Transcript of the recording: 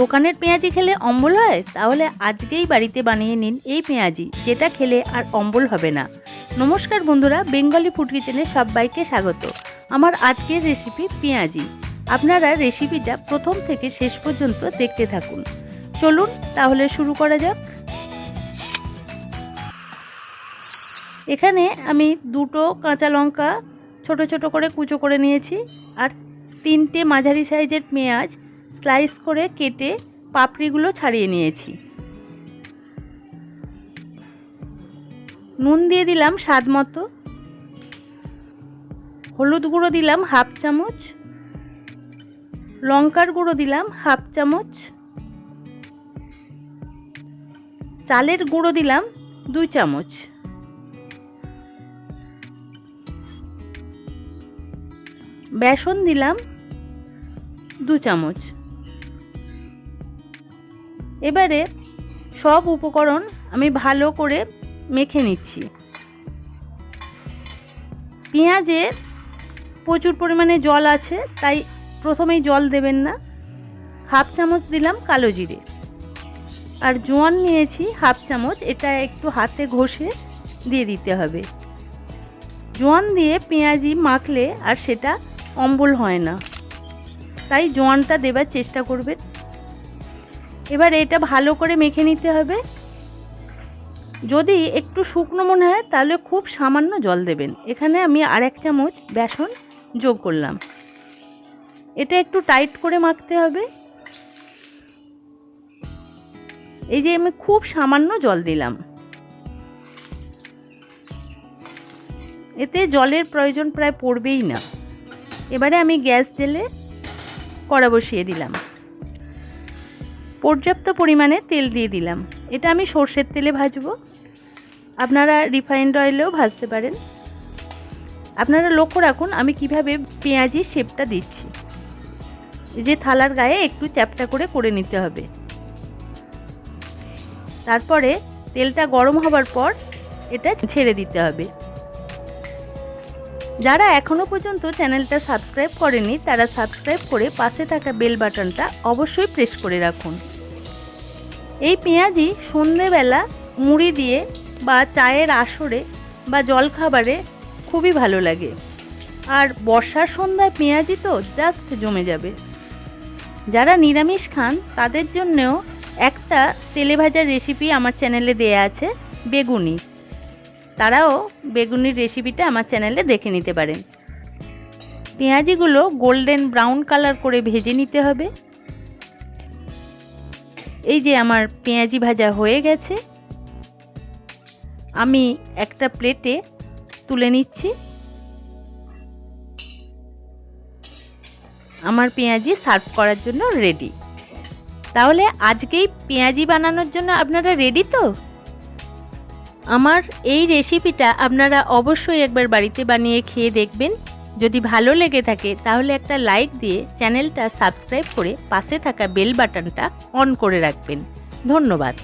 দোকানের পেঁয়াজি খেলে অম্বল হয়? তাহলে আজকেই বাড়িতে বানিয়ে নিন এই পেঁয়াজি, যেটা খেলে আর অম্বল হবে না। নমস্কার বন্ধুরা, বেঙ্গলি ফুড কিচেনে সবাইকে স্বাগত। আমার আজকের রেসিপি পেঁয়াজি। আপনারা রেসিপিটা প্রথম থেকে শেষ পর্যন্ত দেখতে থাকুন। চলুন তাহলে শুরু করা যাক। এখানে আমি 2টো কাঁচা লঙ্কা ছোট ছোট করে কুচো করে নিয়েছি, আর 3টে মাঝারি সাইজের পেঁয়াজ স্লাইস করে কেটে পাপড়িগুলো ছাড়িয়ে নিয়েছি। নুন দিয়ে দিলাম স্বাদ মতো, হলুদ গুঁড়ো দিলাম 1/2 চামচ, লঙ্কার গুঁড়ো দিলাম 1/2 চামচ, চালের গুঁড়ো দিলাম 2 চামচ, বেসন দিলাম 2 চামচ। এবারে সব উপকরণ আমি ভালো করে মেখে নিচ্ছি। পেঁয়াজে প্রচুর পরিমাণে জল আছে, তাই প্রথমেই জল দেবেন না। 1/2 চামচ দিলাম কালো জিরে, আর জোয়ান নিয়েছি 1/2 চামচ। এটা একটু হাতে ঘষে দিয়ে দিতে হবে। জোয়ান দিয়ে পেঁয়াজি মাখলে আর সেটা অম্বল হয় না, তাই জোয়ানটা দেবার চেষ্টা করবেন। এবার এটা ভালো করে মেখে নিতে হবে। যদি একটু শুকনো মনে হয় তাহলে খুব সামান্য জল দেবেন। এখানে আমি 1/2 চামচ বেসন যোগ করলাম। এটা একটু টাইট করে মাখতে হবে। এই যে আমি খুব সামান্য জল দিলাম, এতে জলের প্রয়োজন প্রায় পড়বেই না। এবারে আমি গ্যাস জ্বেলে কড়া বসিয়ে দিলাম। পর্যাপ্ত পরিমাণে তেল দিয়ে দিলাম। এটা আমি সর্ষের তেলে ভাজবো, আপনারা রিফাইন্ড অয়েলেও ভাজতে পারেন। আপনারা লক্ষ্য রাখুন আমি কিভাবে পেঁয়াজির শেপটা দিচ্ছি। এই যে থালার গায়ে একটু চ্যাপটা করে নিতে হবে। তারপরে তেলটা গরম হবার পর এটা ছেড়ে দিতে হবে। যারা এখনো পর্যন্ত চ্যানেলটা সাবস্ক্রাইব করেনি তারা সাবস্ক্রাইব করে পাশে থাকা বেল বাটনটা অবশ্যই প্রেস করে রাখুন। এই পেঁয়াজি সন্ধেবেলা মুড়ি দিয়ে বা চায়ের আসরে বা জলখাবারে খুবই ভালো লাগে। আর বর্ষার সন্ধ্যায় পেঁয়াজি তো জাস্ট জমে যাবে। যারা নিরামিষ খান তাদের জন্যও একটা তেলে ভাজার রেসিপি আমার চ্যানেলে দেয়া আছে, বেগুনি। তারাও বেগুনির রেসিপিটা আমার চ্যানেলে দেখে নিতে পারেন। পেঁয়াজিগুলো গোল্ডেন ব্রাউন কালার করে ভেজে নিতে হবে। এই যে আমার পেঁয়াজি ভাজা হয়ে গেছে, আমি একটা প্লেটে তুলে নিচ্ছি। আমার পেঁয়াজি সার্ভ করার জন্য রেডি। তাহলে আজকেই পেঁয়াজি বানানোর জন্য আপনারা রেডি তো? আমার এই রেসিপিটা আপনারা অবশ্যই একবার বাড়িতে বানিয়ে খেয়ে দেখবেন। যদি ভালো লেগে থাকে তাহলে একটা লাইক দিয়ে চ্যানেলটা সাবস্ক্রাইব করে পাশে থাকা বেল বাটনটা অন করে রাখবেন। ধন্যবাদ।